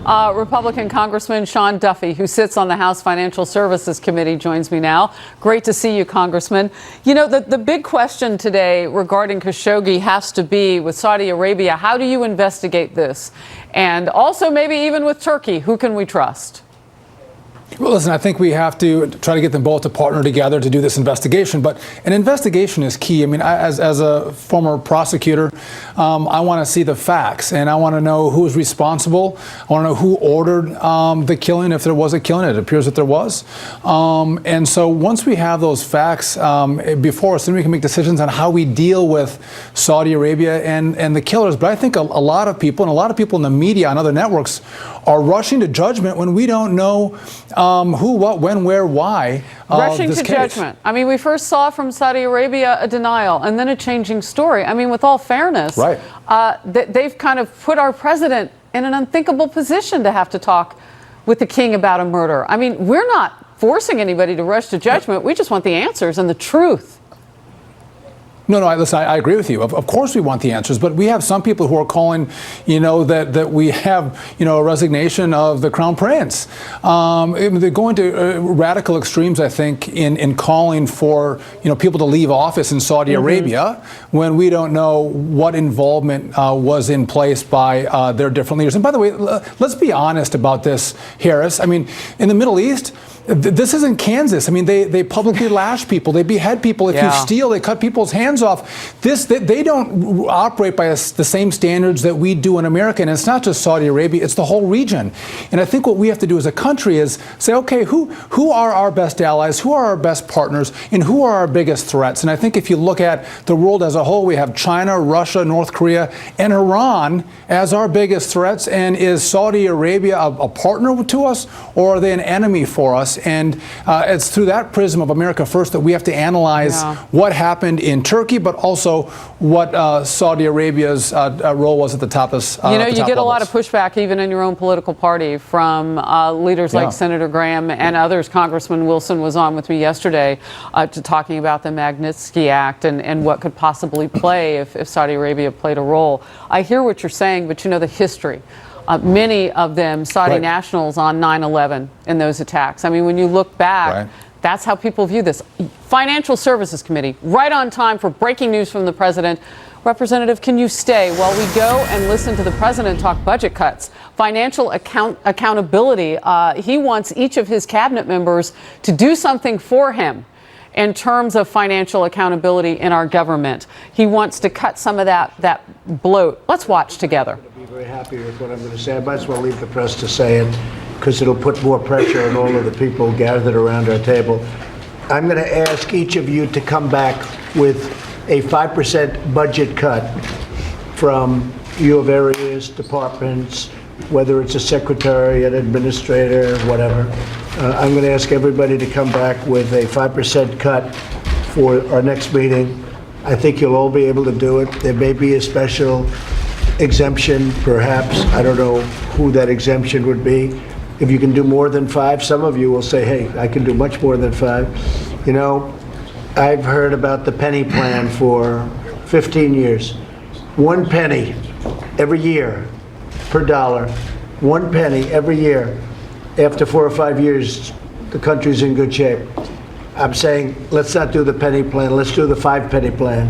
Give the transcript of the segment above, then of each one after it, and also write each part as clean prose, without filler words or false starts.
Republican Congressman Sean Duffy, who sits on the House Financial Services Committee, joins me now. Great to see you, Congressman. You know, the big question today regarding Khashoggi has to be with Saudi Arabia. How do you investigate this? And also maybe even with Turkey, who can we trust? Well, listen, I think we have to try to get them both to partner together to do this investigation. But an investigation is key. I mean, as a former prosecutor, I want to see the facts, and I want to know who's responsible. I want to know who ordered the killing, if there was a killing. It appears that there was. And so once we have those facts before us, then we can make decisions on how we deal with Saudi Arabia and the killers. But I think a lot of people, and a lot of people in the media on other networks, are rushing to judgment when we don't know who, what, when, where, why. Rushing to judgment. I mean, we first saw from Saudi Arabia a denial and then a changing story. I mean, with all fairness, right. They've kind of put our president in an unthinkable position to have to talk with the king about a murder. I mean, we're not forcing anybody to rush to judgment. We just want the answers and the truth. No, listen, I agree with you. Of course we want the answers, but we have some people who are calling, that we have, a resignation of the crown prince. They're going to radical extremes, I think, in calling for, people to leave office in Saudi Arabia when we don't know what involvement was in place by their different leaders. And by the way, let's be honest about this, Harris. I mean, in the Middle East, this isn't Kansas. I mean, they publicly lash people. They behead people. If you steal, they cut people's hands off. They don't operate by the same standards that we do in America. And it's not just Saudi Arabia. It's the whole region. And I think what we have to do as a country is say, okay, who are our best allies? Who are our best partners? And who are our biggest threats? And I think if you look at the world as a whole, we have China, Russia, North Korea, and Iran as our biggest threats. And is Saudi Arabia a partner to us, or are they an enemy for us? And it's through that prism of America First that we have to analyze what happened in Turkey, but also what Saudi Arabia's role was at the top of you get a lot of pushback even in your own political party from leaders like Senator Graham and others. Congressman Wilson was on with me yesterday talking about the Magnitsky Act and what could possibly play if Saudi Arabia played a role. I hear what you're saying, but the history. Many of them Saudi nationals on 9/11 in those attacks. I mean, when you look back, that's how people view this. Financial Services Committee, right on time for breaking news from the president. Representative, can you stay while we go and listen to the president talk budget cuts, financial accountability? He wants each of his cabinet members to do something for him in terms of financial accountability in our government. He wants to cut some of that bloat. Let's watch together. I'll be very happy with what I'm going to say. I might as well leave the press to say it because it'll put more pressure on all of the people gathered around our table. I'm going to ask each of you to come back with a 5% budget cut from your various departments, whether it's a secretary, an administrator, whatever. I'm going to ask everybody to come back with a 5% cut for our next meeting. I think you'll all be able to do it. There may be a special exemption, perhaps. I don't know who that exemption would be. If you can do more than 5, some of you will say, hey, I can do much more than 5. I've heard about the penny plan for 15 years. 1 penny every year per dollar. 1 penny every year. After 4 or 5 years, the country's in good shape. I'm saying, let's not do the penny plan. Let's do the 5 penny plan.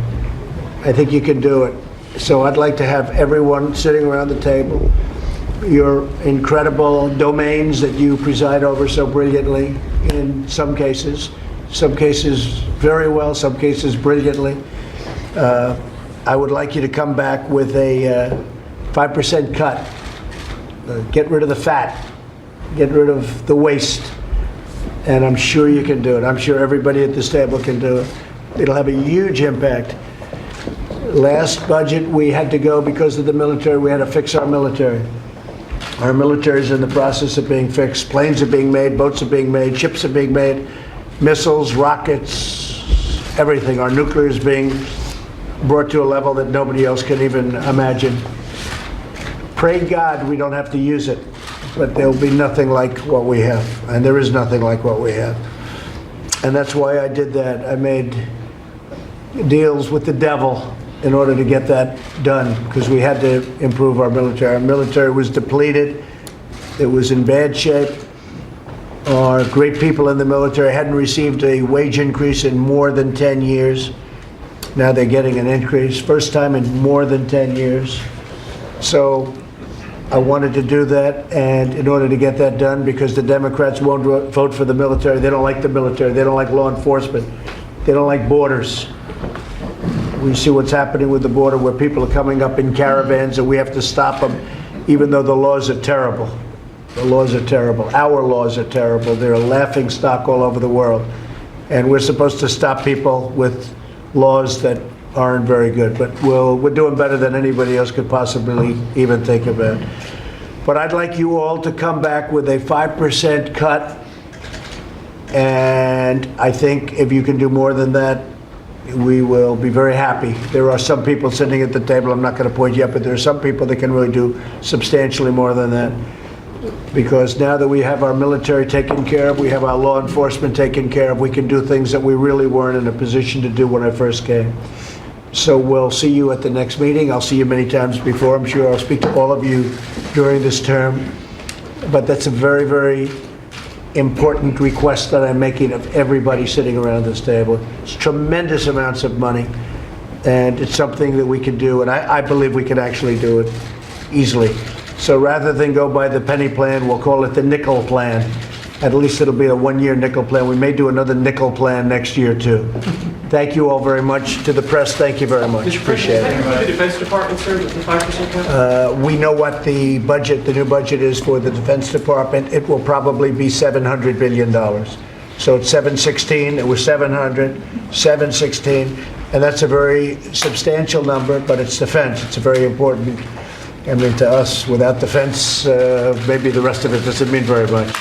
I think you can do it. So I'd like to have everyone sitting around the table, your incredible domains that you preside over so brilliantly in some cases very well, some cases brilliantly. I would like you to come back with a 5% cut. Get rid of the fat. Get rid of the waste. And I'm sure you can do it. I'm sure everybody at this table can do it. It'll have a huge impact. Last budget, we had to go because of the military. We had to fix our military. Our military is in the process of being fixed. Planes are being made, boats are being made, ships are being made, missiles, rockets, everything. Our nuclear is being brought to a level that nobody else can even imagine. Pray God we don't have to use it, but there'll be nothing like what we have. And there is nothing like what we have. And that's why I did that. I made deals with the devil in order to get that done, because we had to improve our military. Our military was depleted. that was in bad shape, are great people in the military, hadn't received a wage increase in more than 10 years. Now they're getting an increase, first time in more than 10 years. So I wanted to do that, and in order to get that done, because the Democrats won't vote for the military, they don't like the military, they don't like law enforcement, they don't like borders. We see what's happening with the border, where people are coming up in caravans and we have to stop them, even though the laws are terrible. The laws are terrible. Our laws are terrible. They're a laughing stock all over the world. And we're supposed to stop people with laws that aren't very good. But we're doing better than anybody else could possibly even think about. But I'd like you all to come back with a 5% cut. And I think if you can do more than that, we will be very happy. There are some people sitting at the table, I'm not going to point you up, but there are some people that can really do substantially more than that. Because now that we have our military taken care of, we have our law enforcement taken care of, we can do things that we really weren't in a position to do when I first came. So we'll see you at the next meeting. I'll see you many times before. I'm sure I'll speak to all of you during this term. But that's a very, very important request that I'm making of everybody sitting around this table. It's tremendous amounts of money, and it's something that we can do, and I believe we can actually do it easily. So rather than go by the penny plan, we'll call it the nickel plan. At least it'll be a one-year nickel plan. We may do another nickel plan next year, too. Thank you all very much. To the press, thank you very much. Appreciate it. The Defense Department, sir, with the 5% cut? We know what the budget, the new budget is for the Defense Department. It will probably be $700 billion. So it's 716, it was 700, 716, and that's a very substantial number, but it's defense. It's a very important, I mean, to us, without defense, maybe the rest of it doesn't mean very much.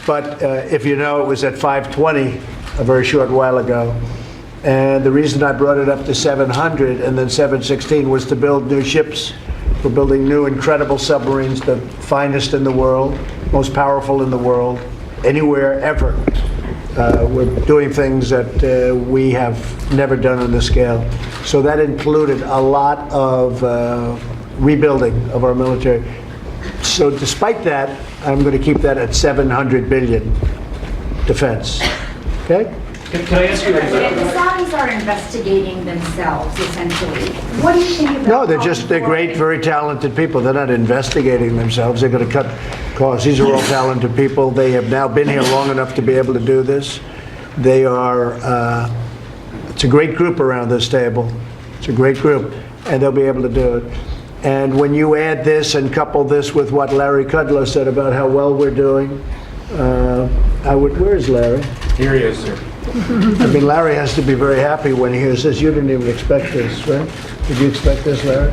But if you know, it was at 520 a very short while ago. And the reason I brought it up to 700 and then 716 was to build new ships. We're building new incredible submarines, the finest in the world, most powerful in the world, anywhere, ever. We're doing things that we have never done on this scale. So that included a lot of rebuilding of our military. So despite that, I'm going to keep that at 700 billion defense. Okay? Can I ask you? The Saudis are investigating themselves, essentially. What do you think about? No, they're great, very talented people. They're not investigating themselves. They're going to cut costs. These are all talented people. They have now been here long enough to be able to do this. They are, it's a great group around this table. It's a great group, and they'll be able to do it. And when you add this and couple this with what Larry Kudlow said about how well we're doing, where is Larry? Here he is, sir. I mean, Larry has to be very happy when he hears this. You didn't even expect this, right? Did you expect this, Larry?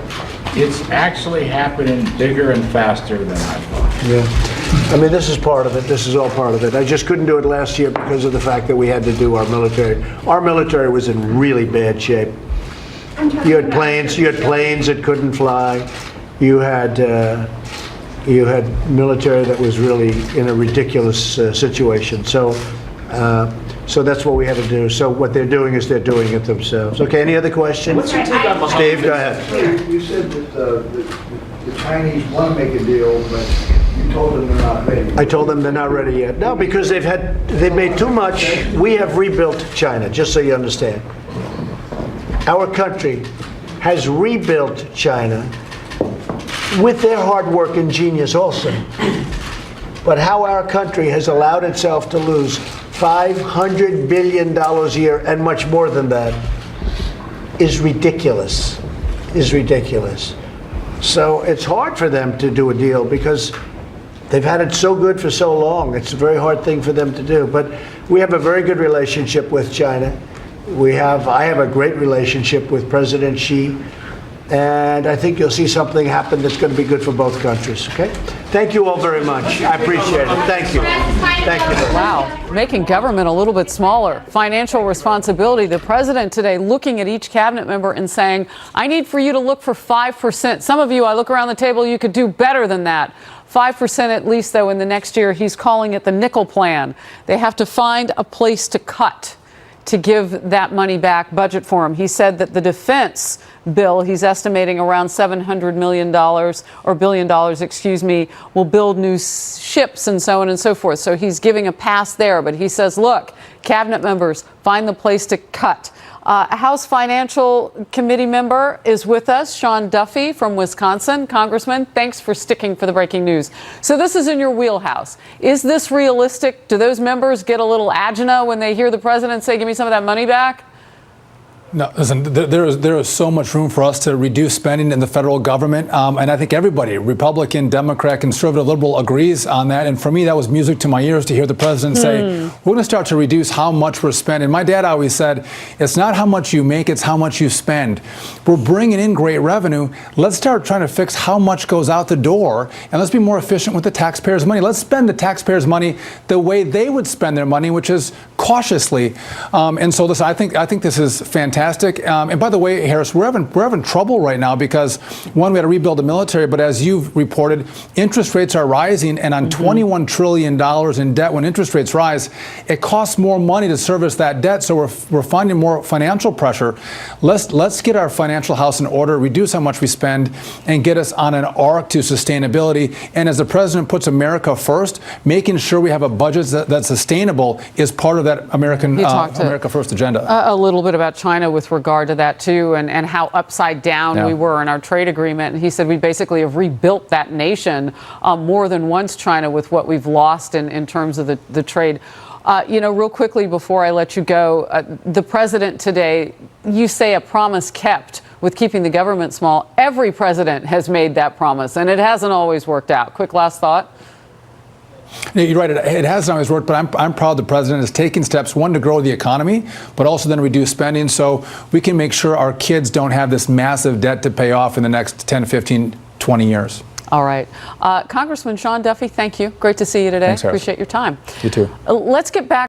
It's actually happening bigger and faster than I thought. Yeah. I mean, this is part of it. This is all part of it. I just couldn't do it last year because of the fact that we had to do our military. Our military was in really bad shape. You had planes that couldn't fly. You had military that was really in a ridiculous situation. So that's what we had to do. So what they're doing is they're doing it themselves. Okay, any other questions? What's your take on Steve, go ahead. You said that the Chinese want to make a deal, but you told them they're not ready. I told them they're not ready yet. No, because they've made too much. We have rebuilt China, just so you understand. Our country has rebuilt China with their hard work and genius also. But how our country has allowed itself to lose $500 billion a year and much more than that is ridiculous, So it's hard for them to do a deal because they've had it so good for so long. It's a very hard thing for them to do. But we have a very good relationship with China. I have a great relationship with President Xi, and I think you'll see something happen that's going to be good for both countries, okay? Thank you all very much. I appreciate it. Thank you. Thank you. Wow, making government a little bit smaller. Financial responsibility. The president today looking at each cabinet member and saying, I need for you to look for 5%. Some of you, I look around the table, you could do better than that. 5% at least, though, in the next year. He's calling it the nickel plan. They have to find a place to cut. to give that money back, budget for him. He said that the defense bill, he's estimating around $700 million or $1 billion, excuse me, will build new ships and so on and so forth. So he's giving a pass there. But he says, look, cabinet members, find the place to cut. A House Financial Committee member is with us, Sean Duffy from Wisconsin. Congressman, thanks for sticking for the breaking news. So this is in your wheelhouse. Is this realistic? Do those members get a little agita when they hear the president say, give me some of that money back? No, listen, there is so much room for us to reduce spending in the federal government. And I think everybody, Republican, Democrat, conservative, liberal, agrees on that. And for me, that was music to my ears to hear the president say, we're going to start to reduce how much we're spending. My dad always said, it's not how much you make, it's how much you spend. We're bringing in great revenue. Let's start trying to fix how much goes out the door. And let's be more efficient with the taxpayers' money. Let's spend the taxpayers' money the way they would spend their money, which is cautiously. And so listen, I think this is fantastic. And by the way, Harris, we're having trouble right now because, one, we had to rebuild the military, but as you've reported, interest rates are rising, and on $21 trillion in debt, when interest rates rise, it costs more money to service that debt, so we're finding more financial pressure. Let's get our financial house in order, reduce how much we spend, and get us on an arc to sustainability. And as the president puts America first, making sure we have a budget that's sustainable is part of that America First agenda. A little bit about China with regard to that too, and how upside down we were in our trade agreement. And he said we basically have rebuilt that nation more than once, China, with what we've lost in terms of the trade. Real quickly before I let you go, the president today, you say a promise kept with keeping the government small. Every president has made that promise, and it hasn't always worked out. Quick last thought. Yeah, you're right. It hasn't always worked, but I'm proud the president is taking steps, one, to grow the economy, but also then reduce spending so we can make sure our kids don't have this massive debt to pay off in the next 10, 15, 20 years. All right. Congressman Sean Duffy, thank you. Great to see you today. Thanks, Harris. Appreciate your time. You too. Let's get back